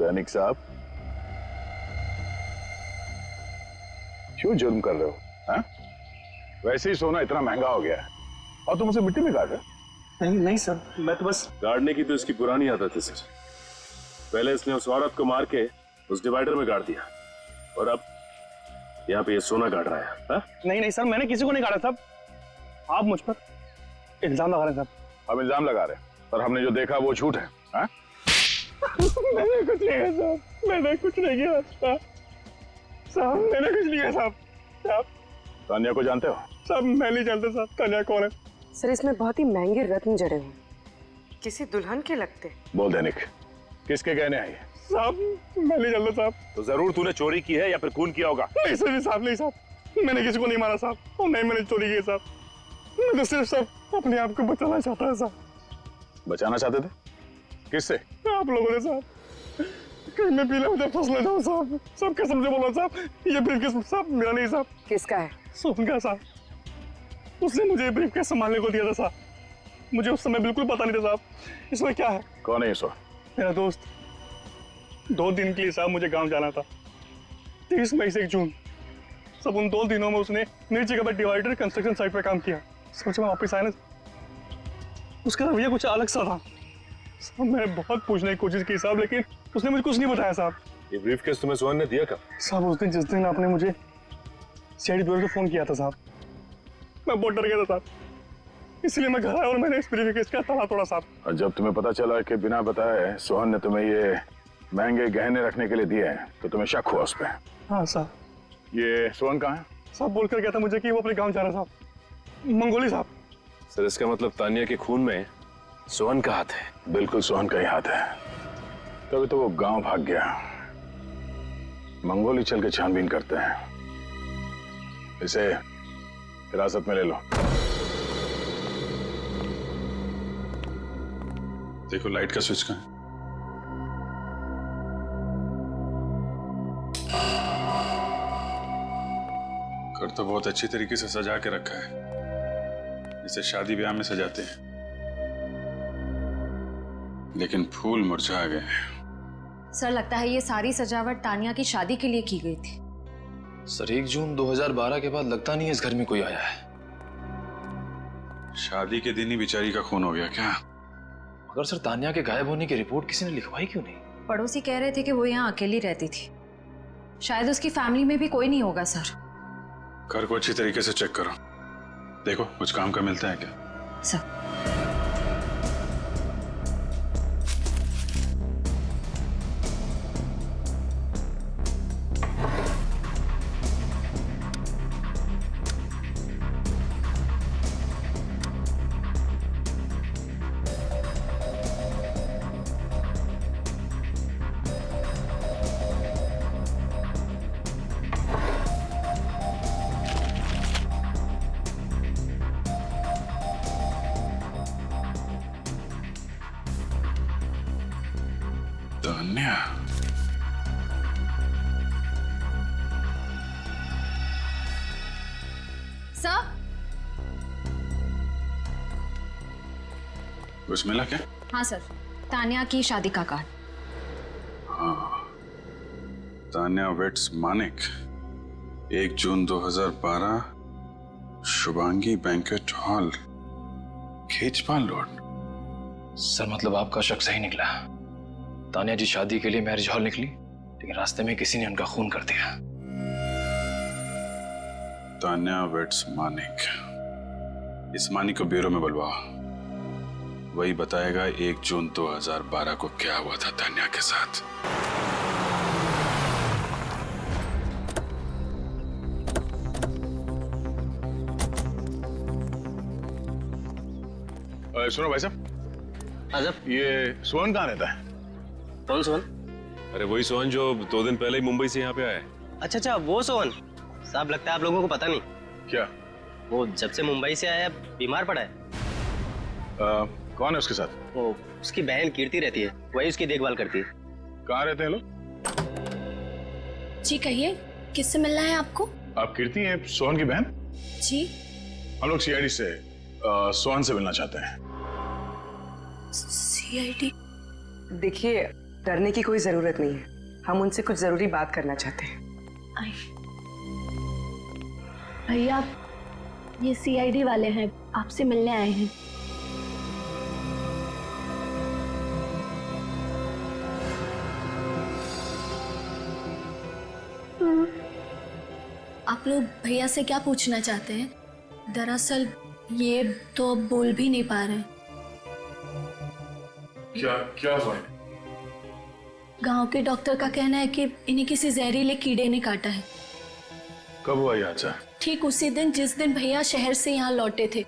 दैनिक साहब, क्यों जुर्म कर रहे हो? हाँ? वैसे ही सोना इतना महंगा हो गया है और तुम उसे मिट्टी में गाड़ रहे हो? नहीं नहीं सर, मैं तो बस गाड़ने की तो इसकी पुरानी आदत है सर। पहले इसने उस औरत को मार के उस डिवाइडर में गाड़ दिया और अब यहाँ पे ये सोना गाड़ रहा है। हा? नहीं नहीं सर, मैंने किसी को नहीं गाड़ा साहब। आप मुझ पर इल्जाम लगा रहे हैं साहब। हम इल्जाम लगा रहे हैं पर हमने जो देखा वो झूठ है। हाँ? मैंने कुछ नहीं किया साहब, मैंने कुछ नहीं किया साहब, मैंने कुछ नहीं किया साहब। साहब तानिया को जानते हो? साहब मैं नहीं जानता साहब तानिया कौन है। सर इसमें बहुत ही महंगे रत्न जड़े हुए, किसी दुल्हन के लगते। बोल दैनिक, किसके गहने हैं ये? साहब मैं नहीं जानता साहब। तो जरूर तूने चोरी की है या फिर खून किया होगा। नहीं सर साहब, नहीं साहब, मैंने किसी को नहीं मारा साहब और नहीं मैंने चोरी की साहब। मैं तो सिर्फ साहब अपने आप को बचाना चाहता है साहब। बचाना चाहते थे? किससे? आप लोगों ने साहब, कहीं मैं पीला मुझे फंस ले जाऊं साहब। सब कसम से बोला साहब, ये ब्रीफकेस साहब मेरा नहीं साहब, किसका है? सोहन का साहब। उसने मुझे ब्रीफकेस संभालने को दिया था साहब। मुझे उस समय बिल्कुल पता नहीं था साहब इसमें क्या है। कौन है ये सोहन? मेरा दोस्त। 2 दिन के लिए साहब मुझे गांव जाना था, 30 मई से 1 जून। सब उन 2 दिनों में उसने मेरी जगह पर डिवाइडर कंस्ट्रक्शन साइट पे काम किया। सोचा मैं वापस आया ना, उसका रवैया कुछ अलग सा था साहब। मैंने बहुत पूछने की कोशिश की साहब, लेकिन उसने मुझे कुछ नहीं बताया साहब। ये ब्रीफकेस तुम्हें सोहन ने दिया कब? साहब उस दिन जिस दिन आपने मुझे सीआईडी ब्यूरो से फोन किया था साहब, मैं बहुत डर गया था साहब, इसलिए मैं घर आया और मैंने इस ब्रीफकेस का ताला तोड़ा साहब। और जब तुम्हें पता चला कि बिना बताए सोहन ने तुम्हें ये महंगे गहने रखने के लिए दिए हैं तो तुम्हें शक हुआ उस पर? हाँ साहब। ये सोहन कहाँ है? साहब बोल कर गया था मुझे कि वो अपने गांव जा रहा साहब, मंगोली साहब। सर इसका मतलब तानिया के खून में सोहन का हाथ है। बिल्कुल सोहन का ही हाथ है, तभी तो वो गांव भाग गया। मंगोली चल के छानबीन करते हैं, इसे हिरासत में ले लो। देखो लाइट का स्विच कहाँ है? घर तो बहुत अच्छी तरीके से सजा के रखा है, जैसे शादी ब्याह में सजाते हैं, लेकिन फूल मुरझा गए। सर लगता है ये सारी सजावट तानिया की शादी के लिए की गई थी। सर 1 जून 2012 के बाद लगता नहीं है इस घर में कोई आया है। शादी के दिन ही बेचारी का खून हो गया क्या? मगर सर तानिया के गायब होने की रिपोर्ट किसी ने लिखवाई क्यों नहीं? पड़ोसी कह रहे थे कि वो यहाँ अकेली रहती थी, शायद उसकी फैमिली में भी कोई नहीं होगा सर। घर को अच्छी तरीके से चेक करो, देखो कुछ काम का मिलता है क्या? सर तान्या, सर कुछ मिला क्या? हाँ सर, तानिया की शादी का card. Tanya weds Manik, 1 June 2012, Shubhangi banquet hall, Khechpal road. Sir मतलब आपका शक सही निकला। तानिया जी शादी के लिए मैरिज हॉल निकली, लेकिन रास्ते में किसी ने उनका खून कर दिया। तान्या वेट्स मानिक, इस मानिक को ब्यूरो में बुलवाओ, वही बताएगा 1 जून 2012 को क्या हुआ था तान्या के साथ। सुनो भाई साहब, अजब, ये सोहन कहाँ रहता है? कौन सोहन? अरे वही सोहन जो 2 दिन पहले ही मुंबई से यहाँ पे आया है। अच्छा अच्छा, वो सोहन साहब। लगता है आप लोगों को पता नहीं, क्या? वो जब से मुंबई से आया बीमार पड़ा है। कौन है उसके साथ? वो उसकी बहन कीर्ति रहती है, वही उसकी देखभाल करती है। कहाँ रहते हैं लोग? जी कहिए, किससे मिलना है आपको? आप कीर्ति हैं सोहन की बहन? जी हम लोग सीआईडी से सोहन से मिलना चाहते हैं। सीआईडी? देखिए डरने की कोई जरूरत नहीं है, हम उनसे कुछ जरूरी बात करना चाहते हैं। भैया, ये सीआईडी वाले हैं, आपसे मिलने आए हैं। आप लोग भैया से क्या पूछना चाहते हैं? दरअसल ये तो अब बोल भी नहीं पा रहे। क्या हुआ? गांव के डॉक्टर का कहना है कि इन्हें किसी जहरीले कीड़े ने काटा है। कब हुआ ये हादसा? ठीक उसी दिन जिस दिन भैया शहर से यहाँ लौटे थे।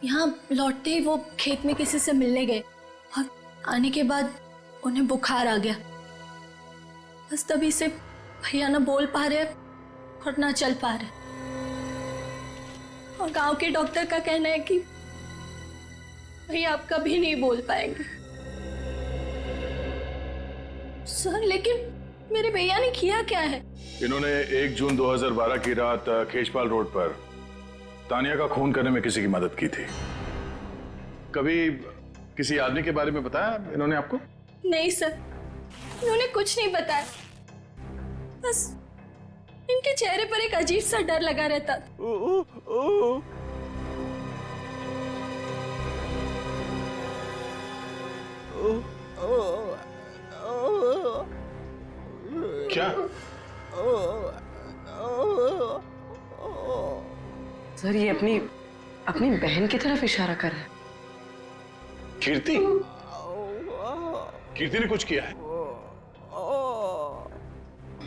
यहाँ लौटते ही वो खेत में किसी से मिलने गए और आने के बाद उन्हें बुखार आ गया। बस तभी से भैया ना बोल पा रहे और ना चल पा रहे। और गांव के डॉक्टर का कहना है कि भैया आप कभी नहीं बोल पाएंगे। सर, लेकिन मेरे भैया ने किया क्या है? इन्होंने 1 जून 2012 की रात खेजपाल रोड पर तानिया का खून करने में किसी की मदद की थी। कभी किसी आदमी के बारे में बताया इन्होंने आपको? नहीं सर, इन्होंने कुछ नहीं बताया। बस इनके चेहरे पर एक अजीब सा डर लगा रहता था। क्या? सर, ये अपनी बहन की तरफ इशारा कर रहा है। कीर्ति? कीर्ति ने कुछ किया है?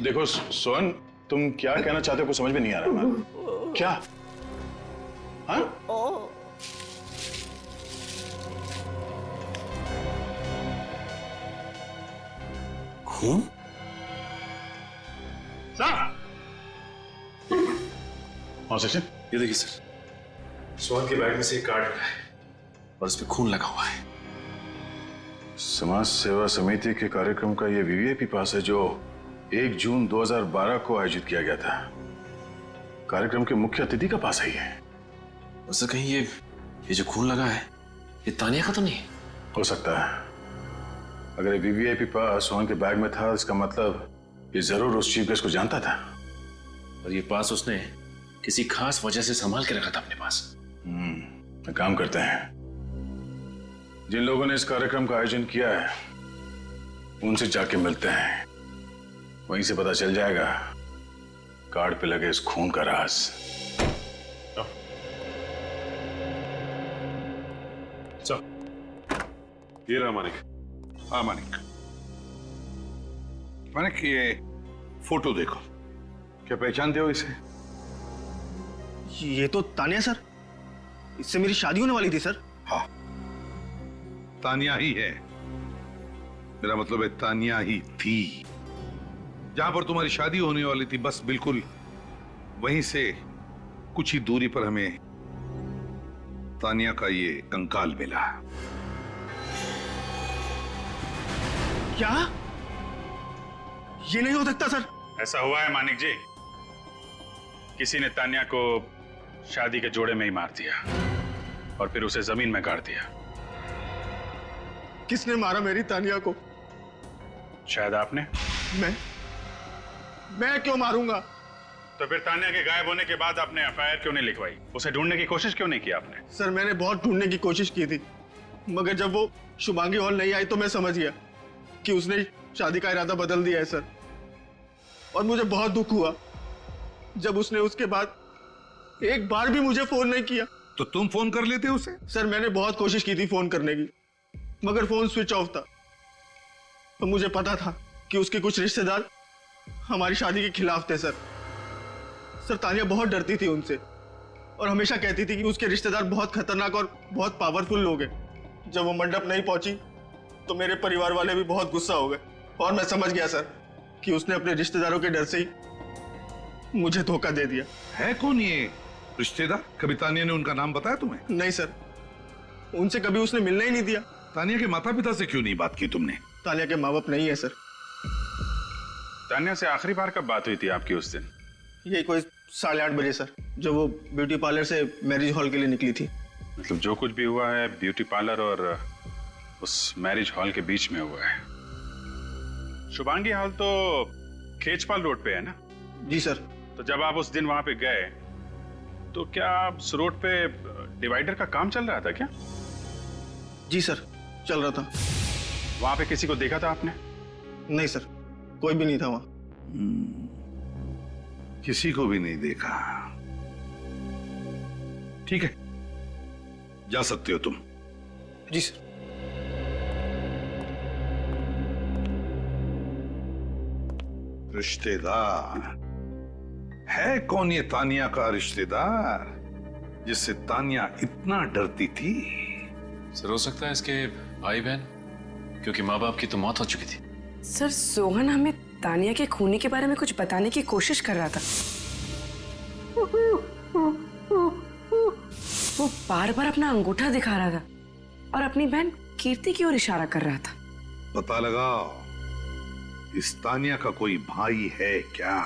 देखो सोहन, तुम क्या कहना चाहते हो कुछ समझ में नहीं आ रहा है। क्या? हाँ? खून? हाँ सचिन, ये देखिए सर, सोहन के बैग में से एक कार्ड मिला है और उस पर खून लगा हुआ है। समाज सेवा समिति के कार्यक्रम का ये वीवीआईपी पास है जो 1 जून 2012 को आयोजित किया गया था। कार्यक्रम के मुख्य अतिथि का पास है ये। और सर कहीं ये जो खून लगा है ये तानिया का तो नहीं? हो सकता है। अगर ये वीवीआईपी पास सोहन के बैग में था, इसका मतलब ये जरूर उस चीफ गेस्ट को जानता था। और ये पास उसने किसी खास वजह से संभाल के रखा था अपने पास। एक काम करते हैं, जिन लोगों ने इस कार्यक्रम का आयोजन किया है उनसे जाके मिलते हैं। वहीं से पता चल जाएगा कार्ड पे लगे इस खून का राज। ये रहा मानिक। हाँ मानिक, मानिक ये फोटो देखो, क्या पहचानते हो इसे? ये तो तानिया सर, इससे मेरी शादी होने वाली थी सर। हाँ, तानिया ही है। मेरा मतलब है तानिया ही थी। जहां पर तुम्हारी शादी होने वाली थी बस बिल्कुल वहीं से कुछ ही दूरी पर हमें तानिया का ये कंकाल मिला। क्या? ये नहीं हो सकता सर। ऐसा हुआ है मानिक जी, किसी ने तानिया को शादी के जोड़े में ही मार दिया और फिर उसे जमीन में गाड़ दिया। किसने मारा मेरी तानिया को? शायद आपने। मैं क्यों मारूंगा? तो फिर तानिया के गायब होने के बाद आपने एफआईआर क्यों नहीं लिखवाई? उसे ढूंढने की कोशिश क्यों नहीं की आपने? सर मैंने बहुत ढूंढने की कोशिश की थी, मगर जब वो शुभांगी हॉल नहीं आई तो मैं समझ गया कि उसने शादी का इरादा बदल दिया है सर। और मुझे बहुत दुख हुआ जब उसने उसके बाद एक बार भी मुझे फोन नहीं किया। तो तुम फोन कर लेते उसे? सर मैंने बहुत कोशिश की थी फोन करने की, मगर फोन स्विच ऑफ था। तो मुझे पता था कि उसके कुछ रिश्तेदार हमारी शादी के खिलाफ थे सर। तानिया बहुत डरती थी उनसे और हमेशा कहती थी कि उसके रिश्तेदार बहुत खतरनाक और बहुत पावरफुल लोग हैं। जब वो मंडप नहीं पहुंची तो मेरे परिवार वाले भी बहुत गुस्सा हो गए और मैं समझ गया सर कि उसने अपने रिश्तेदारों के डर से ही मुझे धोखा दे दिया। है कौन ये रिश्तेदार? कभी तानिया ने उनका नाम बताया तुम्हें? नहीं सर, उनसे कभी उसने मिलने ही नहीं दिया। तानिया के माता पिता से क्यों नहीं बात की तुमने? तानिया के माँ बाप नहीं है सर। तानिया से आखिरी बार कब बात हुई थी आपकी उस दिन? ये कोई 8:30 बजे सर, जब वो ब्यूटी पार्लर से मैरिज हॉल के लिए निकली थी। मतलब जो कुछ भी हुआ है ब्यूटी पार्लर और उस मैरिज हॉल के बीच में हुआ है। शुभांगी हाल तो खेचपाल रोड पे है ना? जी सर। तो जब आप उस दिन वहां पे गए तो क्या उस रोड पे डिवाइडर का काम चल रहा था क्या? जी सर, चल रहा था। वहां पे किसी को देखा था आपने? नहीं सर, कोई भी नहीं था वहां। किसी को भी नहीं देखा। ठीक है, जा सकते हो तुम। जी सर। रिश्तेदार है कौन ये तानिया का रिश्तेदार जिससे तानिया इतना डरती थी? सर हो सकता है इसके भाई बहन, क्योंकि माँ बाप की तो मौत हो चुकी थी। सर सोहन हमें तानिया के खूनी के बारे में कुछ बताने की कोशिश कर रहा था। वो बार बार अपना अंगूठा दिखा रहा था और अपनी बहन कीर्ति की ओर इशारा कर रहा था। पता लगाओ इस तानिया का कोई भाई है क्या?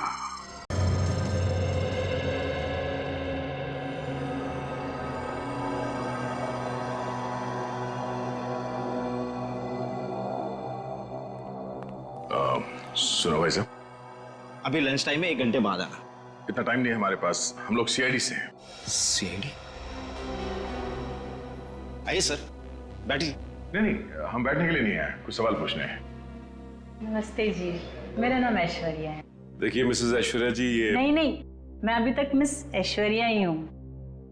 सुनो भाई साहब, अभी लंच टाइम में 1 घंटे बाद आना। इतना टाइम नहीं है हमारे पास, हम लोग सीआईडी से हैं। सीआईडी? आइए सर, बैठिए। नहीं, हम बैठने के लिए नहीं आए, कुछ सवाल पूछने हैं। नमस्ते जी, मेरा नाम ऐश्वर्या है। देखिए मिसेस ऐश्वर्या जी, ये नहीं, मैं अभी तक मिस ऐश्वर्या ही हूँ।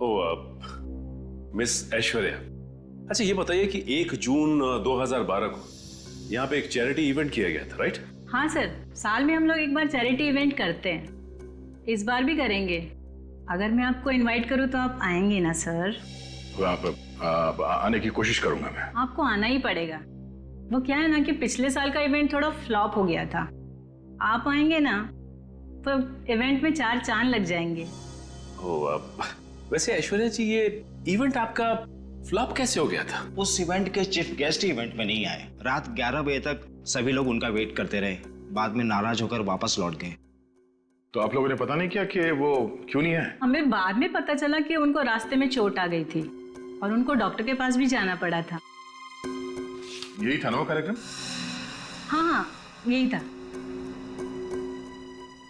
ओ आप मिस ऐश्वर्या। अच्छा ये बताइए कि 1 जून 2012 को यहाँ पे एक चैरिटी इवेंट किया गया था, राइट? हाँ सर, साल में हम लोग एक बार चैरिटी इवेंट करते हैं, इस बार भी करेंगे। अगर मैं आपको इनवाइट करूँ तो आप आएंगे ना सर? आप आने की कोशिश करूंगा मैं। आपको आना ही पड़ेगा। वो क्या है ना कि पिछले साल का इवेंट थोड़ा फ्लॉप हो गया था। आप आएंगे ना तो इवेंट में 4 चांद लग जाएंगे। ओ आप वैसे ऐश्वर्या जी, ये इवेंट आपका फ्लॉप कैसे हो गया था? उस इवेंट के चीफ गेस्ट इवेंट में नहीं आए। रात 11 बजे तक सभी लोग उनका वेट करते रहे, बाद में नाराज होकर वापस लौट गए। तो आप लोगों ने पता नहीं किया कि वो क्यों नहीं आए? हमें बाद में पता चला कि उनको रास्ते में चोट आ गई थी और उनको डॉक्टर के पास भी जाना पड़ा था। यही था ना वो कार्यक्रम? हाँ, यही था।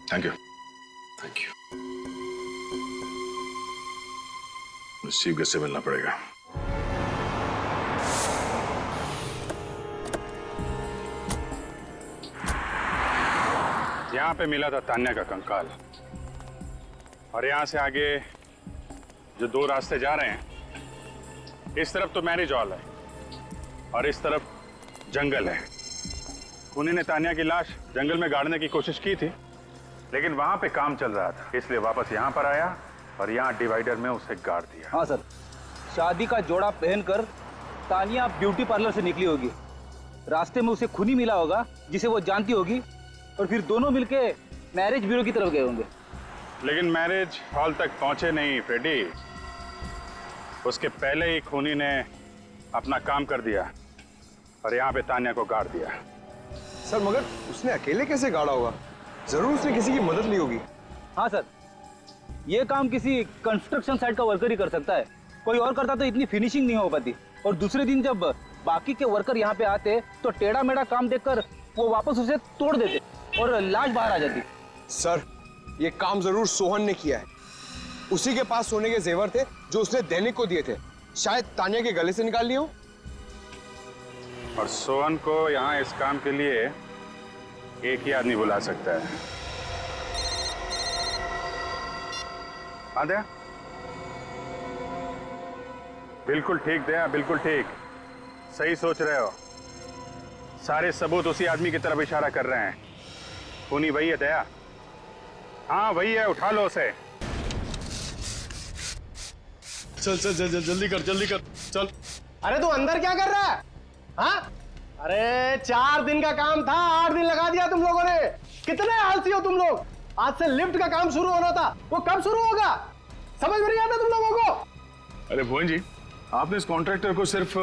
Thank you. Thank you. Chief guest से मिलना पड़ेगा। यहाँ पे मिला था तान्या का कंकाल, और यहाँ से आगे जो 2 रास्ते जा रहे हैं, इस तरफ तो मैरिज हॉल है और इस तरफ जंगल है। खूनी ने तान्या की लाश जंगल में गाड़ने की कोशिश की थी, लेकिन वहां पे काम चल रहा था, इसलिए वापस यहाँ पर आया और यहाँ डिवाइडर में उसे गाड़ दिया। हाँ सर, शादी का जोड़ा पहनकर तानिया ब्यूटी पार्लर से निकली होगी। रास्ते में उसे खूनी मिला होगा जिसे वो जानती होगी, और फिर दोनों मिलके मैरिज ब्यूरो की तरफ गए होंगे। लेकिन मैरिज हॉल तक पहुंचे नहीं फ्रेडी, उसके पहले ही खूनी ने अपना काम कर दिया और यहाँ पे तान्या को गाड़ दिया। सर मगर उसने अकेले कैसे गाड़ा होगा? जरूर उसने किसी की मदद ली होगी। हाँ सर, ये काम किसी कंस्ट्रक्शन साइट का वर्कर ही कर सकता है। कोई और करता तो इतनी फिनिशिंग नहीं हो पाती। और दूसरे दिन जब बाकी के वर्कर यहाँ पे आते तो टेढ़ा मेढ़ा काम देखकर वो वापस उसे तोड़ देते और लाश बाहर आ जाती। सर ये काम जरूर सोहन ने किया है। उसी के पास सोने के जेवर थे जो उसने दैनिक को दिए थे, शायद तानिया के गले से निकाल लिए हो। और सोहन को यहाँ इस काम के लिए एक ही आदमी बुला सकता है। हाँ दया, बिल्कुल ठीक दया, बिल्कुल ठीक, सही सोच रहे हो। सारे सबूत उसी आदमी की तरफ इशारा कर रहे हैं। खूनी वही है दया। हाँ वही है, उठा लो उसे। चल चल चल जल्दी कर, जल्दी कर, चल। अरे तू अंदर क्या कर रहा है? हाँ? अरे 4 दिन का काम था, 8 दिन लगा दिया तुम लोगों ने। कितने आलसी हो तुम लोग। आज से लिफ्ट का काम शुरू होना था, वो कब शुरू होगा? समझ में नहीं आता तुम लोगों को? अरे भुवन जी, आपने इस कॉन्ट्रैक्टर को सिर्फ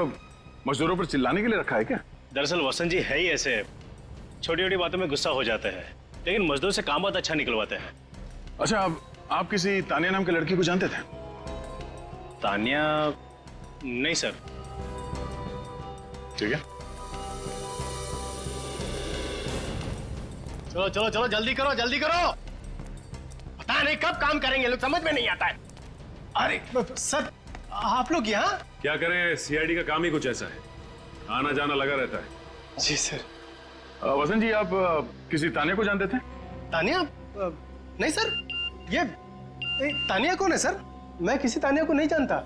मजदूरों पर चिल्लाने के लिए रखा है क्या? दरअसल वसंत जी है ही ऐसे, छोटी छोटी बातों में गुस्सा हो जाते हैं, लेकिन मजदूर से काम बहुत अच्छा निकलवाते हैं। अच्छा, आप किसी तानिया नाम के लड़की को जानते थे? तानिया? नहीं सर। ठीक है, चलो चलो चलो, जल्दी करो जल्दी करो। पता नहीं कब काम करेंगे लोग, समझ में नहीं आता है। अरे सर, आप लोग यहाँ? क्या करें, सीआईडी का काम ही कुछ ऐसा है, आना जाना लगा रहता है। जी सर। वसंत जी, आप किसी तानिया को जानते थे? तानिया? नहीं सर, ये तानिया कौन है सर? मैं किसी तानिया को नहीं जानता।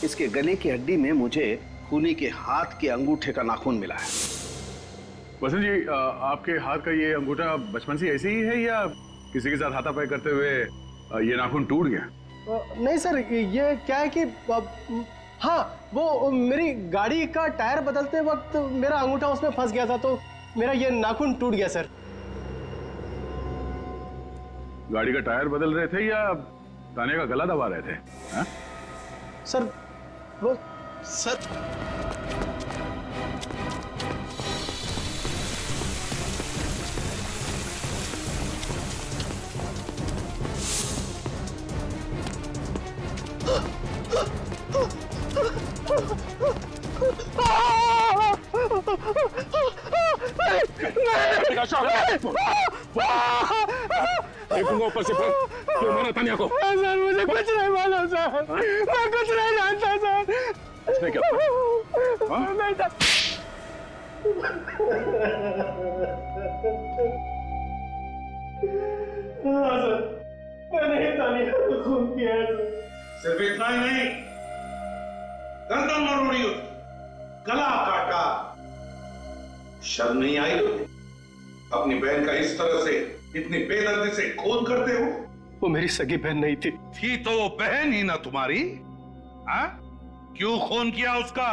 इसके गले की हड्डी में मुझे खूनी के हाथ के अंगूठे का नाखून मिला है। वसंत जी, आपके हाथ का ये अंगूठा बचपन से ऐसे ही है या किसी के साथ हाथापाई करते हुए ये नाखून टूट गया? नहीं सर, ये क्या है कि हाँ, वो मेरी गाड़ी का टायर बदलते वक्त मेरा अंगूठा उसमें फंस गया था, तो मेरा ये नाखून टूट गया सर। गाड़ी का टायर बदल रहे थे या तानिया का गला दबा रहे थे? हा? सर वो सर देखूंगा ऊपर से फिर क्यों मारा तानिया को? सर मुझे कुछ नहीं मालूम सर, मैं कुछ नहीं जानता सर। उसने क्या नहीं था। हाँ सर, मैंने ही तानिया को खून किया है सर। सिर्फ इतना ही नहीं, गर्दन मरोड़ी, गला काटा। शर्म नहीं आई तुम्हें? अपनी बहन का इस तरह से, इतनी बेदर्दी से खून करते हो? वो मेरी सगी बहन नहीं थी। थी तो वो बहन ही ना तुम्हारी? हाँ? क्यों खून किया उसका?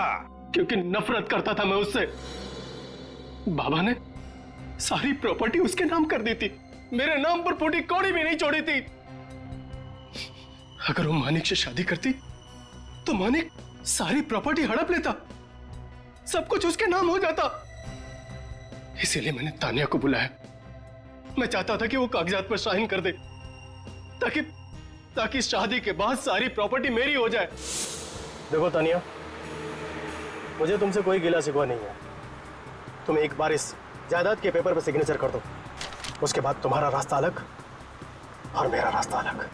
क्योंकि नफरत करता था मैं उससे। बाबा ने सारी प्रॉपर्टी उसके नाम कर दी थी, मेरे नाम पर फूटी कौड़ी भी नहीं छोड़ी थी। अगर वो मानिक से शादी करती तो मानिक सारी प्रॉपर्टी हड़प लेता, सब कुछ उसके नाम हो जाता। इसीलिए मैंने तानिया को बुलाया। मैं चाहता था कि वो कागजात पर साइन कर दे, ताकि शादी के बाद सारी प्रॉपर्टी मेरी हो जाए। देखो तानिया, मुझे तुमसे कोई गिला शिकवा नहीं है। तुम एक बार इस जायदाद के पेपर पर सिग्नेचर कर दो, उसके बाद तुम्हारा रास्ता अलग और मेरा रास्ता अलग।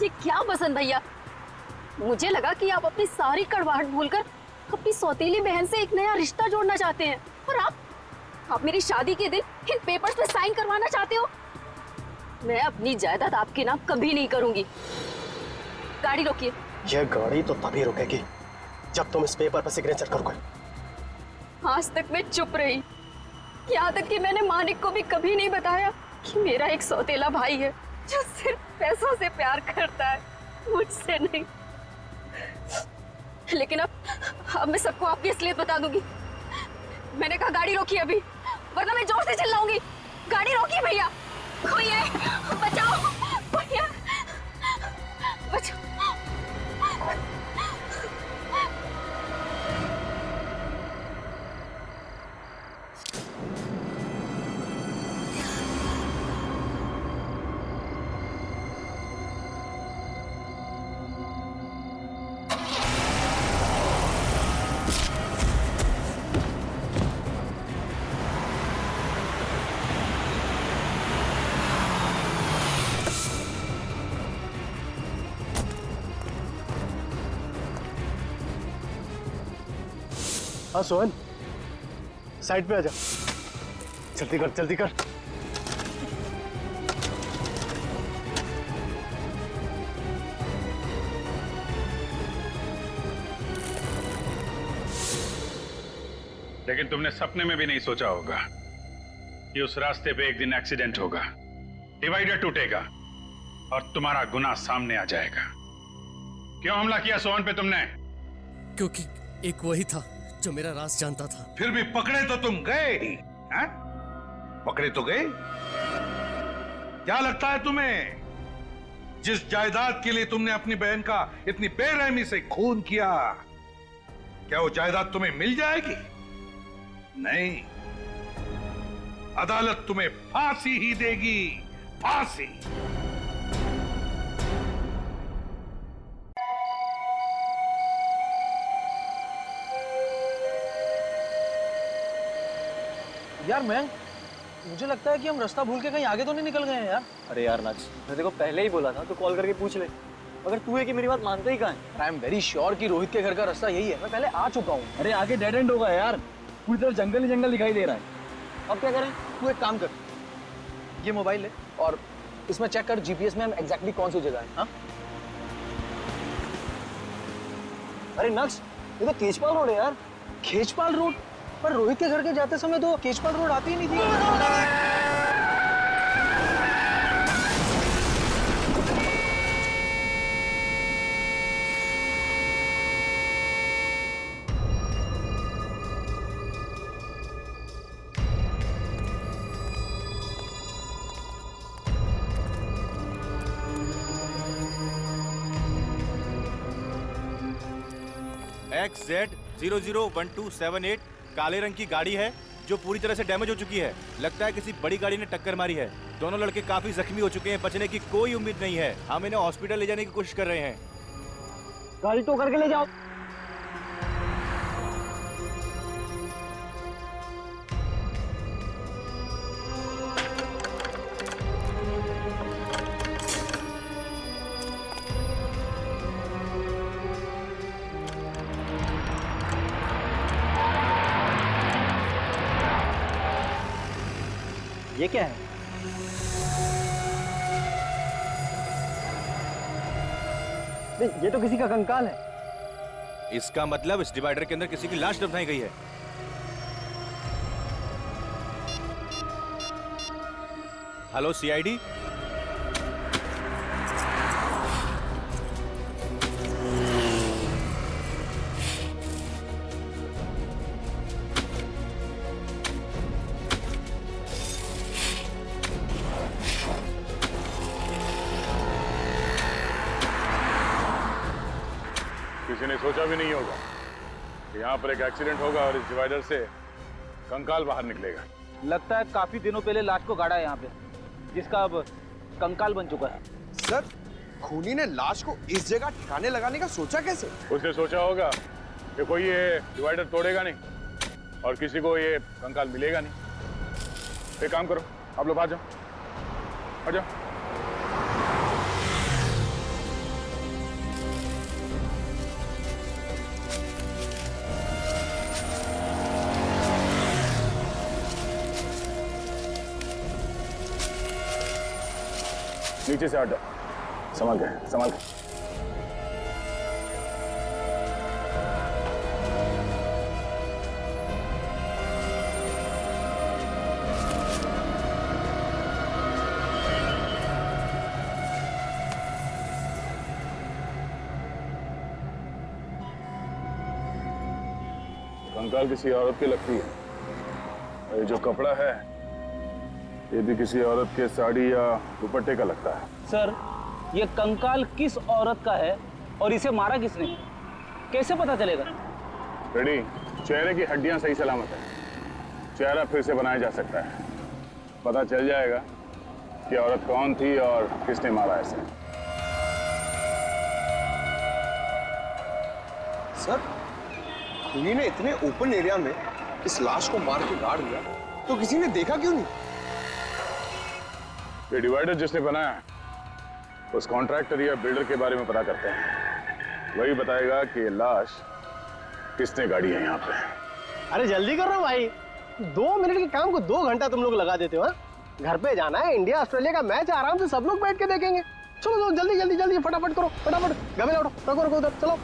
ये क्या बसंत भैया, मुझे लगा कि आप अपनी सारी कड़वाहट भूलकर अपनी सौतेली बहन से एक नया रिश्ता जोड़ना चाहते हैं, और आप मेरी शादी के दिन इन पेपर्स पे साइन करवाना चाहते हो। मैं अपनी जायदाद आपके नाम कभी नहीं करूंगी। गाड़ी रोकिए। यह गाड़ी तो तभी रुकेगी जब तुम इस पेपर पर सिग्नेचर करोगे। आज तक मैं चुप रही, यहाँ तक कि मैंने मानिक को भी कभी नहीं बताया कि मेरा एक सौतेला भाई है जो सिर्फ पैसों से प्यार करता है, मुझसे नहीं। लेकिन अब मैं सबको आपकी असलियत बता दूंगी। मैंने कहा गाड़ी रोकिए अभी, वरना मैं जोर से चिल्लाऊंगी। गाड़ी रोकिए भैया, कोई है, बचाओ भैया, बचाओ। हाँ सोहन, साइड पे आ जा, जल्दी कर जल्दी कर। लेकिन तुमने सपने में भी नहीं सोचा होगा कि उस रास्ते पे एक दिन एक्सीडेंट होगा, डिवाइडर टूटेगा और तुम्हारा गुनाह सामने आ जाएगा। क्यों हमला किया सोहन पे तुमने? क्योंकि एक वही था जो मेरा राज जानता था। फिर भी पकड़े तो तुम गए ही, हैं? पकड़े तो गए। क्या लगता है तुम्हें, जिस जायदाद के लिए तुमने अपनी बहन का इतनी बेरहमी से खून किया, क्या वो जायदाद तुम्हें मिल जाएगी? नहीं, अदालत तुम्हें फांसी ही देगी, फांसी। यार मैं मुझे लगता है कि हम रास्ता भूल के कहीं आगे तो नहीं निकल गए हैं यार। अरे यार नक्स, मैं देखो पहले ही बोला था तो कॉल करके पूछ ले, मगर तू है कि मेरी बात मानते ही कहाँ है। आई एम वेरी श्योर कि रोहित के घर का रास्ता यही है, मैं पहले आ चुका हूँ। अरे आगे डेड एंड होगा यार, पूरी तरफ जंगल ही जंगल दिखाई दे रहा है। अब क्या करें? तू एक काम कर, ये मोबाइल ले और इसमें चेक कर जीपीएस में हम एग्जैक्टली कौन सी जगह है। हाँ अरे नक्स, ये तो केजपाल रोड है यार। केजपाल रोड? पर रोहित के घर के जाते समय तो केजपाल रोड आती ही नहीं थी। XZ001278 काले रंग की गाड़ी है जो पूरी तरह से डैमेज हो चुकी है। लगता है किसी बड़ी गाड़ी ने टक्कर मारी है। दोनों लड़के काफी जख्मी हो चुके हैं, बचने की कोई उम्मीद नहीं है। हम इन्हें हॉस्पिटल ले जाने की कोशिश कर रहे हैं। गाड़ी तो करके ले जाओ। ये क्या है? नहीं, ये तो किसी का कंकाल है। इसका मतलब इस डिवाइडर के अंदर किसी की लाश दफनाई गई है। हेलो सीआईडी, किसी ने सोचा भी नहीं होगा कि यहाँ पर एक एक्सीडेंट होगा और इस डिवाइडर से कंकाल बाहर निकलेगा। लगता है काफी दिनों पहले लाश को गाड़ा है यहाँ पे, जिसका अब कंकाल बन चुका है। सर, खूनी ने लाश को इस जगह ठिकाने लगाने का सोचा कैसे? उसने सोचा होगा कि कोई ये डिवाइडर तोड़ेगा नहीं और किसी को ये कंकाल मिलेगा नहीं। एक काम करो, आप लोग आ जाओ, आ जाओ। नीचे से हट जाओ, संभाल के, संभाल के। कंकाल किसी औरत की लगती है। और ये जो कपड़ा है ये भी किसी औरत के साड़ी या दुपट्टे का लगता है। सर, ये कंकाल किस औरत का है और इसे मारा किसने, कैसे पता चलेगा? रेडी, चेहरे की हड्डियां सही सलामत है, चेहरा फिर से बनाया जा सकता है। पता चल जाएगा कि औरत कौन थी और किसने मारा इसे। सर, खूनी ने इतने ओपन एरिया में इस लाश को मार के गाड़ दिया तो किसी ने देखा क्यों नहीं? ये डिवाइडर जिसने बनाया उस कॉन्ट्रैक्टर या बिल्डर के बारे में पता करते हैं। वही बताएगा कि ये लाश किसने गाड़ी है यहाँ पे। अरे जल्दी करो भाई, 2 मिनट के काम को 2 घंटा तुम लोग लगा देते हो। हाँ? घर पे जाना है, इंडिया ऑस्ट्रेलिया का मैच आराम से सब लोग बैठ के देखेंगे। चलो चलो जल्दी जल्दी जल्दी फटाफट करो, फटाफट गमे लौटो, रखो रखो उधर, चलो।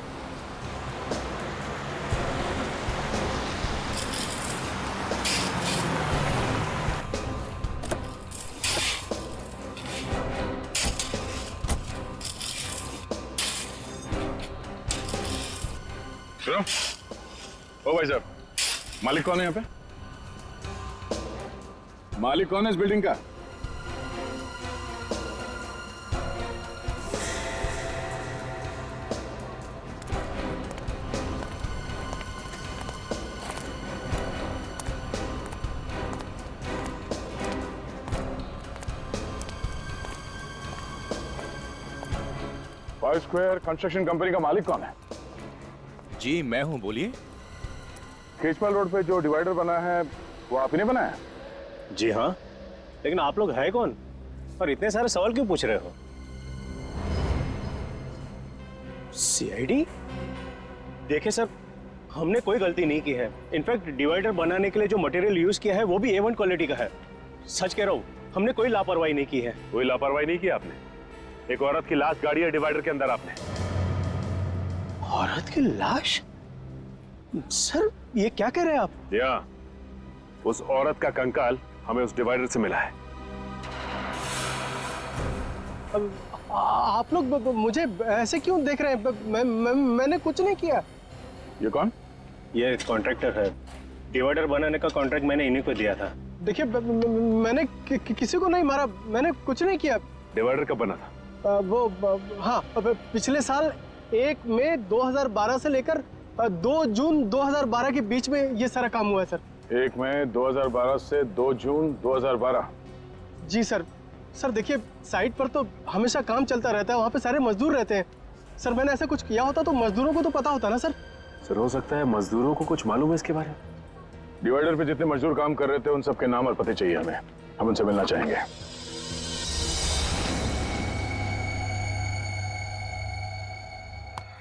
सुनो, ओ भाई साहब, मालिक कौन है यहाँ पे? मालिक कौन है इस बिल्डिंग का? फाइव स्क्वायर कंस्ट्रक्शन कंपनी का मालिक कौन है? जी मैं हूं, बोलिए। केजपाल रोड पे जो डिवाइडर बना है वो आप ही ने बनाया? जी हाँ, लेकिन आप लोग है कौन और इतने सारे सवाल क्यों पूछ रहे हो? सीआईडी? देखिए सर, हमने कोई गलती नहीं की है। इनफैक्ट डिवाइडर बनाने के लिए जो मटेरियल यूज किया है वो भी A1 क्वालिटी का है। सच कह रहा हूँ, हमने कोई लापरवाही नहीं की है। कोई लापरवाही नहीं की आपने? एक औरत की लाश गाड़ी है डिवाइडर के अंदर आपने। औरत की लाश? सर ये क्या कह रहे हैं आप? या उस औरत का कंकाल हमें उस डिवाइडर से मिला है। आप लोग मुझे ऐसे क्यों देख रहे हैं? मैंने कुछ नहीं किया। ये कौन? ये कॉन्ट्रैक्टर है। डिवाइडर बनाने का कॉन्ट्रैक्ट मैंने इन्हीं को दिया था। देखिए मैंने किसी को नहीं मारा, मैंने कुछ नहीं किया। डिवाइडर कब बना था? हाँ, पिछले साल 1 मई 2012 से लेकर 2 जून 2012 के बीच में ये सारा काम हुआ है सर। 1 मई 2012 से 2 जून 2012? जी सर। सर देखिए, साइट पर तो हमेशा काम चलता रहता है, वहाँ पे सारे मजदूर रहते हैं। सर मैंने ऐसा कुछ किया होता तो मजदूरों को तो पता होता ना सर। सर हो सकता है मजदूरों को कुछ मालूम है इसके बारे में। डिवाइडर पे जितने मजदूर काम कर रहे थे उन सबके नाम और पते चाहिए हमें। हम उनसे मिलना चाहेंगे।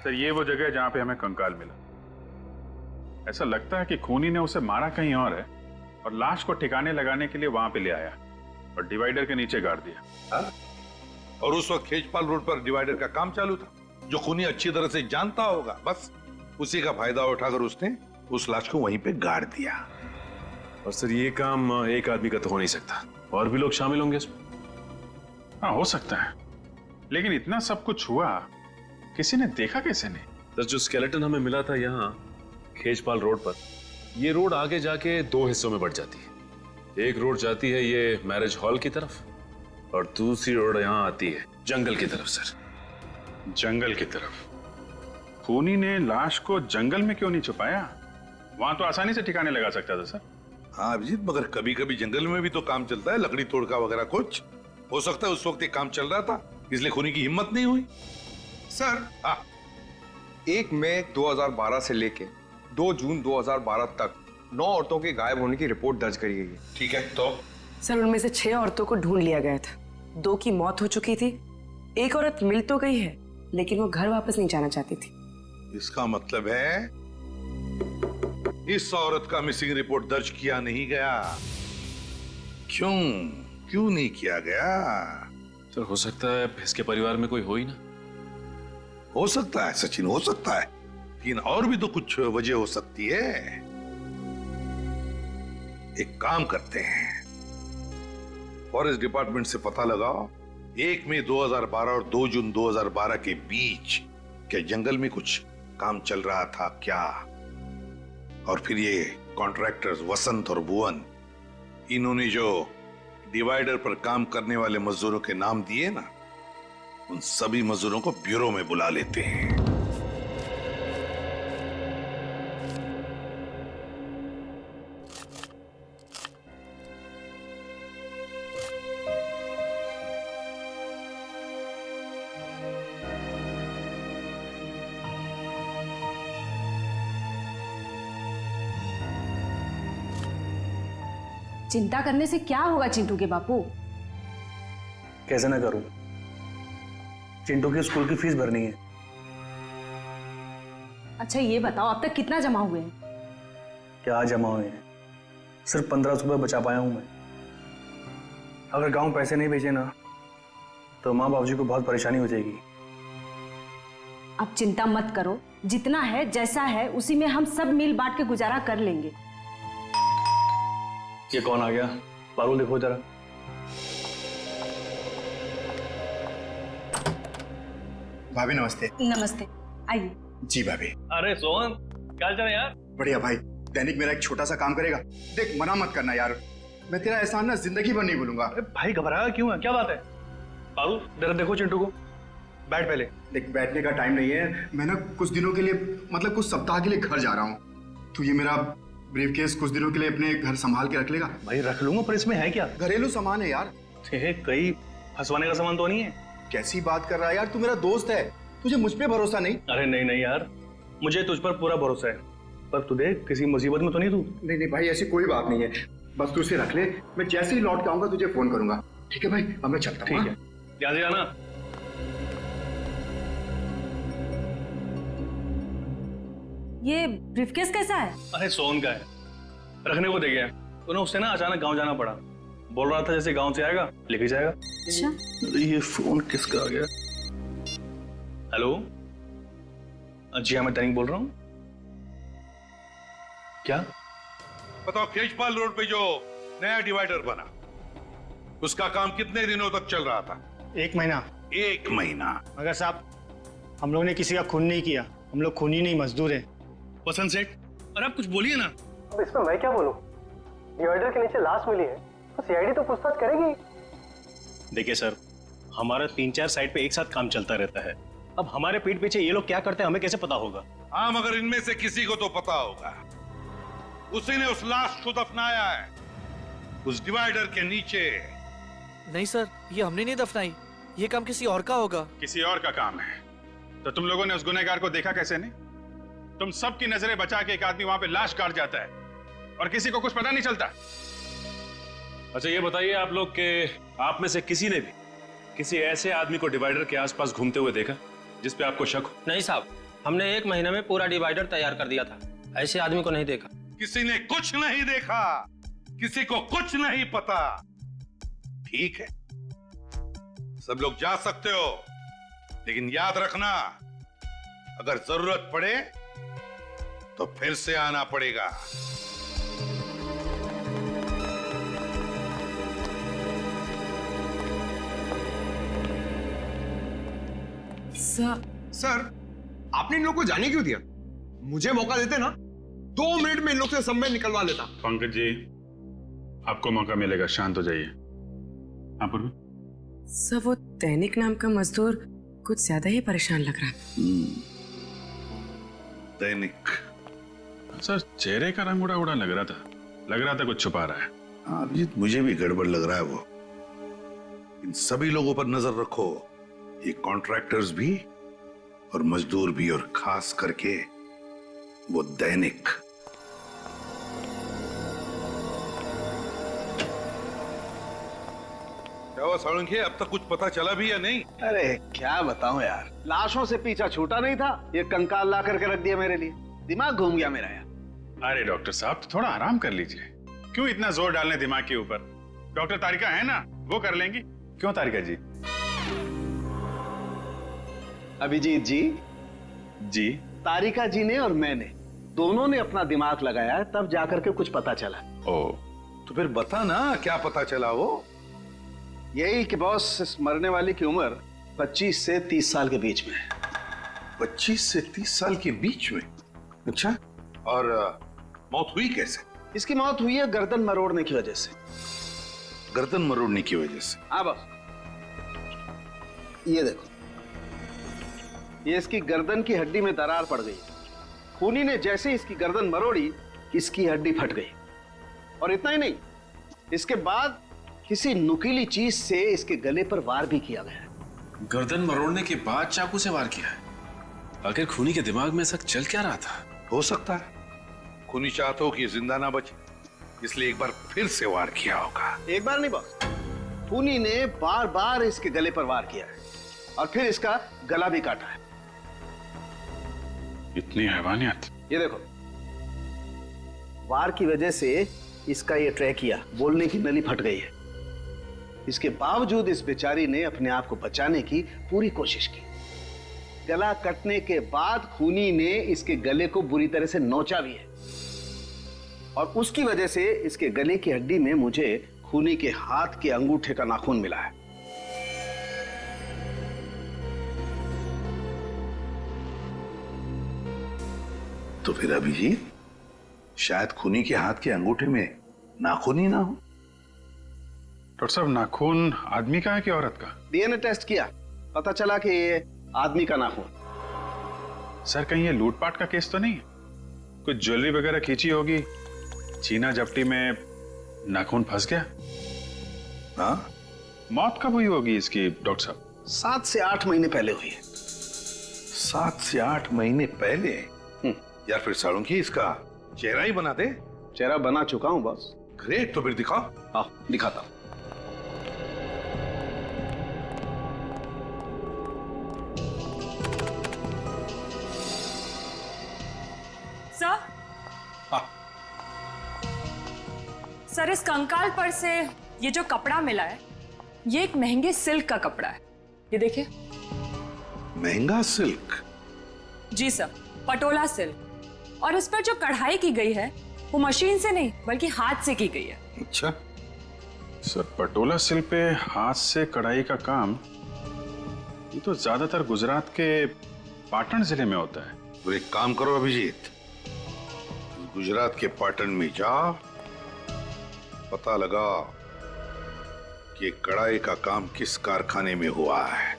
सर ये वो जगह है जहां पे हमें कंकाल मिला। ऐसा लगता है कि खूनी ने उसे मारा कहीं और है और लाश को ठिकाने लगाने के लिए वहां पे ले आया और डिवाइडर के नीचे गाड़ दिया। हाँ? और उस वक्त खेजपाल रोड पर डिवाइडर का काम चालू था, जो खूनी अच्छी तरह से जानता होगा। बस उसी का फायदा उठाकर उसने उस लाश को वहीं पे गाड़ दिया। और सर ये काम एक आदमी का तो हो नहीं सकता, और भी लोग शामिल होंगे इसमें। हाँ हो सकता है, लेकिन इतना सब कुछ हुआ, किसी ने देखा कैसे नहीं? सर जो स्केलेटन हमें मिला था यहाँ खेजपाल रोड पर, ये रोड आगे जाके 2 हिस्सों में बढ़ जाती है। एक रोड जाती है ये मैरिज हॉल की तरफ और दूसरी रोड यहाँ आती है जंगल की तरफ। सर जंगल की तरफ? खूनी ने लाश को जंगल में क्यों नहीं छुपाया? वहां तो आसानी से ठिकाने लगा सकता था सर। हाँ अभिजीत, मगर कभी कभी जंगल में भी तो काम चलता है, लकड़ी तोड़का वगैरह कुछ। हो सकता है उस वक्त ये काम चल रहा था, इसलिए खूनी की हिम्मत नहीं हुई। सर 1 मई 2012 से लेके 2 जून 2012 तक 9 औरतों के गायब होने की रिपोर्ट दर्ज करी गई है। ठीक है, तो सर उनमें से 6 औरतों को ढूंढ लिया गया था। 2 की मौत हो चुकी थी, एक औरत मिल तो गई है लेकिन वो घर वापस नहीं जाना चाहती थी। इसका मतलब है इस औरत का मिसिंग रिपोर्ट दर्ज किया नहीं गया। क्यों नहीं किया गया? सर हो सकता है इसके परिवार में कोई हो ही ना। हो सकता है सचिन, हो सकता है, लेकिन और भी तो कुछ वजह हो सकती है। एक काम करते हैं, फॉरेस्ट डिपार्टमेंट से पता लगाओ 1 मई 2012 और 2 जून 2012 के बीच क्या जंगल में कुछ काम चल रहा था क्या? और फिर ये कॉन्ट्रैक्टर्स वसंत और भुवन, इन्होंने जो डिवाइडर पर काम करने वाले मजदूरों के नाम दिए ना, उन सभी मजदूरों को ब्यूरो में बुला लेते हैं। चिंता करने से क्या होगा चिंटू के बापू? कैसे ना करूं? चिंटू की स्कूल की फीस भरनी है। अच्छा ये बताओ, अब तक कितना जमा हुए हैं? क्या जमा हुए हैं? सिर्फ 1500 रुपये बचा पाया हूं मैं। अगर गांव पैसे नहीं भेजे ना तो माँ बाबूजी को बहुत परेशानी हो जाएगी। अब चिंता मत करो, जितना है जैसा है उसी में हम सब मिल बांट के गुजारा कर लेंगे। ये कौन आ गया? पारुल देखो जरा। भाभी नमस्ते। नमस्ते, आइए। जी भाभी। अरे सोहन, क्या चल रहा है यार? बढ़िया भाई, दैनिक मेरा एक छोटा सा काम करेगा। देख मना मत करना यार, मैं तेरा एहसान ना जिंदगी भर नहीं भूलूंगा। अरे भाई घबराया क्यों है? क्या बात है? पारुल जरा देखो चिंटू को। बैठ पहले। देख बैठने का टाइम नहीं है, मैं ना कुछ दिनों के लिए, मतलब कुछ सप्ताह के लिए घर जा रहा हूँ। तो ये मेरा ब्रीफकेस कुछ दिनों के लिए अपने घर संभाल के रख लेगा? भाई रख लूंगा, पर इसमें है क्या? घरेलू सामान है यार। कहीं फंसवाने का सामान तो नहीं है? कैसी बात कर रहा है यार, तू मेरा दोस्त है, तुझे मुझ पे भरोसा नहीं? अरे नहीं यार, मुझे तुझ पर पूरा भरोसा है, पर तुझे किसी मुसीबत में तो नहीं तू? नहीं भाई, ऐसी कोई बात नहीं है। बस तू इसे रख ले, मैं जैसे ही लौट के आऊंगा तुझे फोन करूंगा। ठीक है भाई, अब मैं चलता हूँ। ठीक है, ध्यान से जाना। ये ब्रीफकेस कैसा है? अरे सोहन का है, रखने को दे गया है। तो ना उससे ना अचानक गांव जाना पड़ा। बोल रहा था जैसे गांव से आएगा लेके जाएगा। अच्छा, अरे ये फोन किसका आ गया? हेलो, जी हाँ, मैं दैनिक बोल रहा हूँ। क्या? बताओ, केशपाल रोड पे जो नया डिवाइडर बना, उसका काम कितने दिनों तक चल रहा था? 1 महीना। 1 महीना? मगर साहब, हम लोगों ने किसी का खून नहीं किया, हम लोग खूनी नहीं मजदूर हैं। वसंत सेठ, अरे आप कुछ बोलिए ना। अब इसमें मैं क्या बोलूं? डिवाइडर के नीचे लाश मिली है, तो सीआईडी तो पूछताछ करेगी। देखिए सर, हमारा 3-4 साइट पे एक साथ काम चलता रहता है। अब हमारे पीठ पीछे ये लोग क्या करते हैं हमें कैसे पता होगा? हाँ, मगर इनमें से किसी को तो पता होगा। उसी ने उस लाश को दफनाया है उस डिवाइडर के नीचे। नहीं सर, ये हमने नहीं दफनाई, ये काम किसी और का होगा। किसी और का काम है तो तुम लोगों ने उस गुनहगार को देखा कैसे नहीं? तुम सबकी नजरें बचा के एक आदमी वहां पे लाश गाड़ जाता है और किसी को कुछ पता नहीं चलता। अच्छा ये बताइए आप लोग के आप में से किसी ने भी किसी ऐसे आदमी को डिवाइडर के आसपास घूमते हुए देखा जिस पे आपको शक हो? नहीं साहब, हमने 1 महीने में पूरा डिवाइडर तैयार कर दिया था, ऐसे आदमी को नहीं देखा। किसी ने कुछ नहीं देखा, किसी को कुछ नहीं पता। ठीक है, सब लोग जा सकते हो, लेकिन याद रखना, अगर जरूरत पड़े तो फिर से आना पड़ेगा। सर, आपने इन लोग को जाने क्यों दिया? मुझे मौका देते ना, 2 मिनट में इन लोग से संबंध निकलवा लेता। पंकज जी, आपको मौका मिलेगा, शांत हो जाइए। हाँ पूर्वी? सर, वो दैनिक नाम का मजदूर कुछ ज्यादा ही परेशान लग रहा है। दैनिक? सर, चेहरे का रंग उड़ा उड़ा लग रहा था कुछ छुपा रहा है। हाँ अभिजीत, मुझे भी गड़बड़ लग रहा है वो। इन सभी लोगों पर नजर रखो, ये कॉन्ट्रैक्टर्स भी और मजदूर भी, और खास करके वो दैनिक। क्या हुआ साळुंखे, अब तक कुछ पता चला भी या नहीं? अरे क्या बताऊं यार, लाशों से पीछा छूटा नहीं था, ये कंकाल ला करके रख दिया मेरे लिए। दिमाग घूम गया मेरा यार। अरे डॉक्टर साहब, तो थोड़ा आराम कर लीजिए। क्यों इतना जोर डालने दिमाग के ऊपर? डॉक्टर तारिका है ना, वो कर लेंगी। क्यों तारिका जी? अभिजीत जी, जी तारिका जी ने और मैंने दोनों ने अपना दिमाग लगाया, तब जाकर के कुछ पता चला। ओ, तो फिर बता ना, क्या पता चला? वो यही कि बॉस, इस मरने वाली की उम्र 25 से 30 साल के बीच में है। 25 से 30 साल के बीच में? अच्छा, और मौत हुई कैसे? इसकी मौत हुई है गर्दन मरोड़ने की वजह से। गर्दन मरोड़ने की वजह से? हाँ बॉस, ये देखो, ये इसकी गर्दन की हड्डी में दरार पड़ गई। खूनी ने जैसे इसकी गर्दन मरोड़ी, इसकी हड्डी फट गई। और इतना ही नहीं, इसके बाद किसी नुकीली चीज से इसके गले पर वार भी किया गया है। गर्दन मरोड़ने के बाद चाकू से वार किया है? आखिर खूनी के दिमाग में ऐसा चल क्या रहा था? हो सकता है खूनी चाहता हो कि जिंदा ना बचे, इसलिए एक बार फिर से वार किया होगा। एक बार नहीं बॉस, खूनी ने बार बार इसके गले पर वार किया है और फिर इसका गला भी काटा है। इतनी हैवानियत! ये देखो, वार की वजह से इसका ये ट्रैकिया, बोलने की नली फट गई है। इसके बावजूद इस बेचारी ने अपने आप को बचाने की पूरी कोशिश की। गला कटने के बाद खूनी ने इसके गले को बुरी तरह से नोचा भी है, और उसकी वजह से इसके गले की हड्डी में मुझे खूनी के हाथ के अंगूठे का नाखून मिला है। तो फिर अभिजीत, शायद खूनी के हाथ के अंगूठे में नाखून ही ना हो। डॉक्टर साहब, नाखून आदमी का है कि औरत का? डीएनए टेस्ट किया, पता चला कि ये आदमी का नाखून। सर, कहीं ये लूटपाट का केस तो नहीं है? कुछ ज्वेलरी वगैरह खींची होगी, छीना झपटी में नाखून फंस गया। हाँ? मौत कब हुई होगी इसकी डॉक्टर साहब? 7 से 8 महीने पहले हुई है। 7 से 8 महीने पहले? यार फिर साळुंखे, इसका चेहरा ही बना दे। चेहरा बना चुका हूं बॉस। ग्रेट, तो फिर दिखाओ। हाँ दिखाता हूं। सर, सर इस कंकाल पर से ये जो कपड़ा मिला है ये एक महंगे सिल्क का कपड़ा है। ये देखिए। महंगा सिल्क? जी सर, पटोला सिल्क। और इस पर जो कढ़ाई की गई है वो मशीन से नहीं बल्कि हाथ से की गई है। अच्छा सर, पटोला सिल्क पे हाथ से कढ़ाई का काम ये तो ज्यादातर गुजरात के पाटन जिले में होता है। तो एक काम करो अभिजीत, गुजरात के पाटन में जा, पता लगा कि कढ़ाई का काम किस कारखाने में हुआ है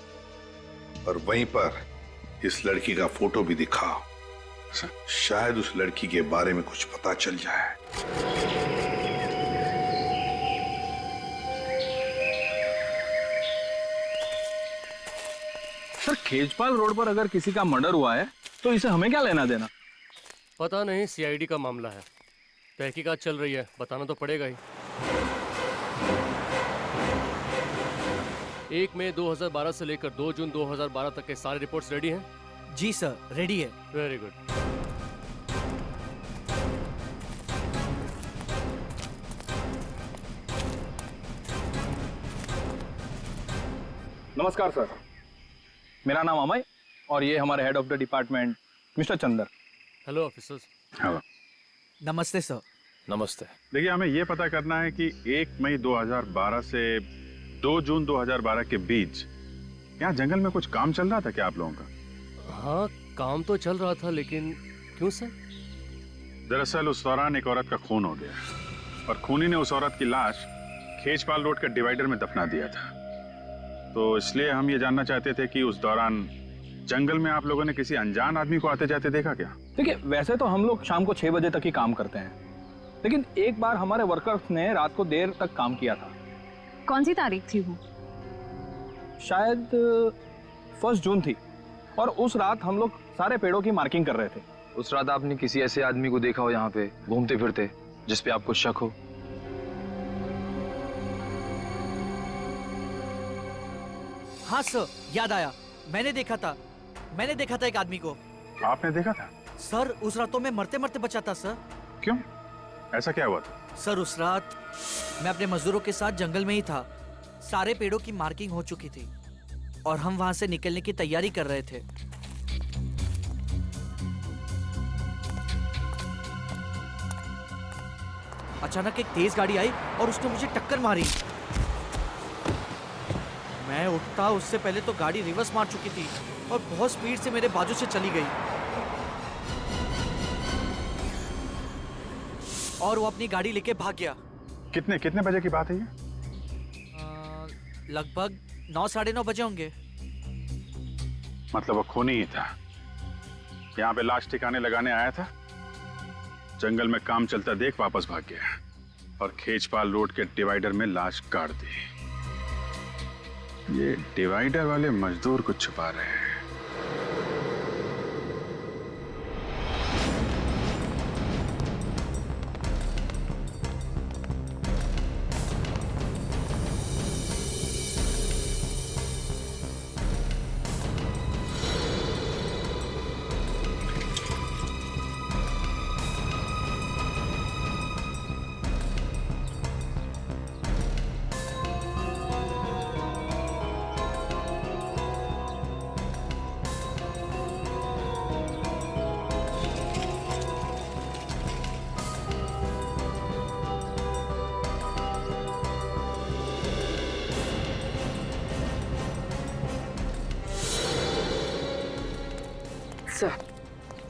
और वहीं पर इस लड़की का फोटो भी दिखाओ। शायद उस लड़की के बारे में कुछ पता चल जाए। सर, खेजपाल रोड पर अगर किसी का मर्डर हुआ है तो इसे हमें क्या लेना देना? पता नहीं, सीआईडी का मामला है, तहकीकात चल रही है, बताना तो पड़ेगा ही। 1 मई 2012 से लेकर 2 जून 2012 तक के सारे रिपोर्ट्स रेडी हैं? जी सर, रेडी है। Very good. नमस्कार सर, मेरा नाम अमय और ये हमारे head of the department mister Chandar. Hello officers. Hello. नमस्ते सर। नमस्ते। देखिए, हमें यह पता करना है कि 1 मई 2012 से 2 जून 2012 के बीच यहाँ जंगल में कुछ काम चल रहा था क्या आप लोगों का? हाँ, काम तो चल रहा था, लेकिन क्यों सर? दरअसल उस दौरान एक औरत का खून हो गया और खूनी ने उस औरत की लाश खेजपाल रोड के डिवाइडर में दफना दिया था। तो इसलिए हम ये जानना चाहते थे कि उस दौरान जंगल में आप लोगों ने किसी अनजान आदमी को आते जाते देखा क्या? देखिए, वैसे तो हम लोग शाम को 6 बजे तक ही काम करते हैं, लेकिन एक बार हमारे वर्कर्स ने रात को देर तक काम किया था। कौन सी तारीख थी वो? शायद 1 जून थी और उस रात हम लोग सारे पेड़ों की मार्किंग कर रहे थे। उस रात आपने किसी ऐसे आदमी को देखा हो यहाँ पे घूमते फिरते जिस पे आपको शक हो? हाँ सर, याद आया, मैंने देखा था एक आदमी को। आपने देखा था? सर, उस रात तो मैं मरते मरते बचा था सर। क्यों, ऐसा क्या हुआ था? सर, उस रात मैं अपने मजदूरों के साथ जंगल में ही था। सारे पेड़ों की मार्किंग हो चुकी थी और हम वहां से निकलने की तैयारी कर रहे थे। अचानक एक तेज गाड़ी आई और उसने मुझे टक्कर मारी। मैं उठता उससे पहले तो गाड़ी रिवर्स मार चुकी थी और बहुत स्पीड से मेरे बाजू से चली गई और वो अपनी गाड़ी लेके भाग गया। कितने बजे की बात है ये? लगभग 9 साढ़े 9 बजे होंगे। मतलब वो खूनी ही था, यहाँ पे लाश ठिकाने लगाने आया था, जंगल में काम चलता देख वापस भाग गया और खेजपाल रोड के डिवाइडर में लाश गाड़ दी। ये डिवाइडर वाले मजदूर कुछ छुपा रहे हैं।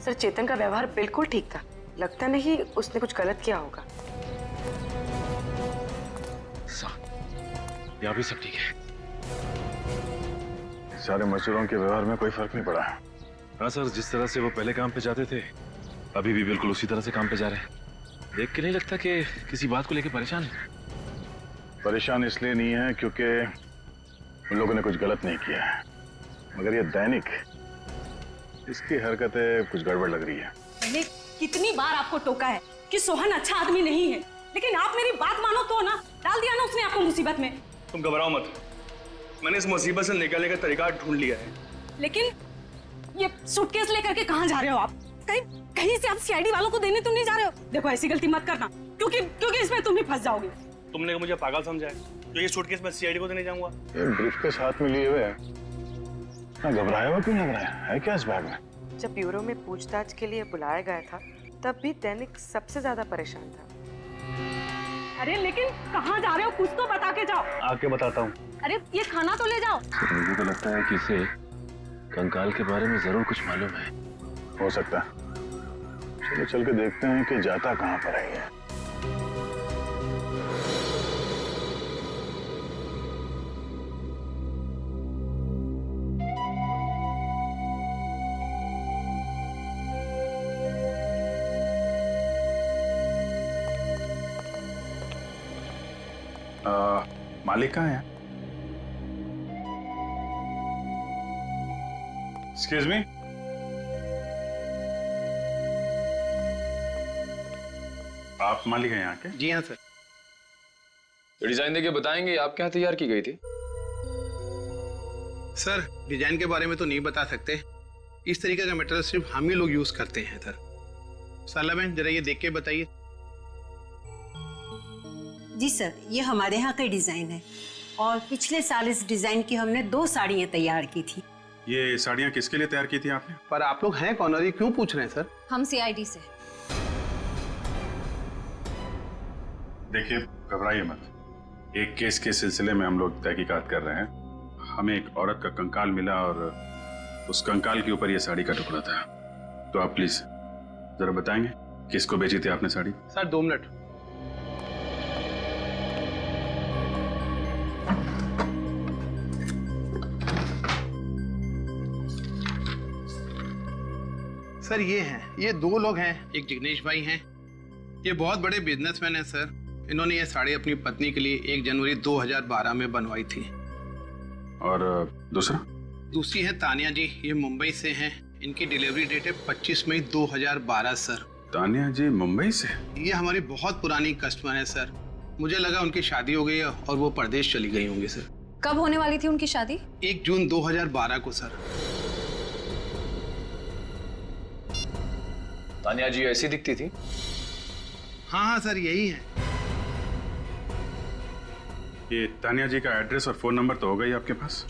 सर, चेतन का व्यवहार बिल्कुल ठीक था, लगता नहीं उसने कुछ गलत किया होगा। यहाँ भी सब ठीक है। सारे मजदूरों के व्यवहार में कोई फर्क नहीं पड़ा। हाँ सर, जिस तरह से वो पहले काम पे जाते थे अभी भी बिल्कुल उसी तरह से काम पे जा रहे हैं। देख के नहीं लगता कि किसी बात को लेकर परेशान है। परेशान इसलिए नहीं है क्योंकि उन लोगों ने कुछ गलत नहीं किया है, मगर ये दैनिक, इसकी हरकतें कुछ गड़बड़ लग रही है। मैंने कितनी बार आपको टोका है कि सोहन अच्छा आदमी नहीं है, लेकिन आप मेरी बात मानो तो ना, डाल दिया ना उसने आपको मुसीबत में। तुम घबराओ मत, मैंने इस मुसीबत से निकलने का तरीका ढूंढ लिया है। लेकिन ये सूटकेस लेकर के कहाँ जा रहे हो आप? कहीं कहीं से आप सीआईडी वालों को देने तो नहीं जा रहे हो? देखो ऐसी गलती मत करना, क्योंकि इसमें तुम भी फंस जाओगे। तुमने मुझे पागल समझा है? तो ये सूटकेस मैं सीआईडी को देने जाऊंगा? ये ब्रीफकेस हाथ में लिए हुए है ना, घबराया हुआ क्यों लग रहा है क्या इस बैग में? जब ब्यूरो में पूछताछ के लिए बुलाया गया था तब भी दैनिक सबसे ज्यादा परेशान था। अरे लेकिन कहाँ जा रहे हो? कुछ तो बता के जाओ। आके बताता हूँ। अरे ये खाना तो ले जाओ। मुझे तो लगता है कि इसे कंकाल के बारे में जरूर कुछ मालूम है। हो सकता है, चलो चल के देखते हैं कि जाता कहाँ पर है ये। मालिक कहाँ है? एक्सक्यूज मी, आप मालिक हैं यहाँ के? जी हाँ सर। तो डिजाइन देके बताएंगे आपके यहाँ तैयार की गई थी? सर डिजाइन के बारे में तो नहीं बता सकते, इस तरीके का मटेरियल सिर्फ हम ही लोग यूज करते हैं सर। साला बहन जरा ये देख के बताइए। जी सर, ये हमारे यहाँ का डिजाइन है और पिछले साल इस डिजाइन की हमने 2 साड़ियाँ तैयार की थी। ये साड़ियाँ किसके लिए तैयार की थी आपने? पर आप लोग हैं कौन और ये क्यों पूछ रहे हैं सर? हम सीआईडी से। देखिए घबराइए मत, एक केस के सिलसिले में हम लोग तहकीकात कर रहे हैं। हमें एक औरत का कंकाल मिला और उस कंकाल के ऊपर ये साड़ी का टुकड़ा था। तो आप प्लीज जरा बताएंगे किसको बेची थी आपने साड़ी? Sir 2 minute. सर ये 2 लोग हैं, एक जिग्नेश भाई हैं, ये बहुत बड़े बिजनेसमैन हैं सर। इन्होंने ये साड़ी अपनी पत्नी के लिए 1 जनवरी 2012 में बनवाई थी। और दूसरी है तानिया जी, ये मुंबई से हैं। इनकी डिलीवरी डेट है 25 मई 2012 सर। तानिया जी मुंबई से? ये हमारी बहुत पुरानी कस्टमर है सर। मुझे लगा उनकी शादी हो गई है और वो परदेश चली गई होंगी सर। कब होने वाली थी उनकी शादी? 1 जून 2012 को सर। तानिया जी ऐसी दिखती थी? हाँ सर यही है। ये तानिया जी का एड्रेस और फोन नंबर तो होगा ही आपके पास?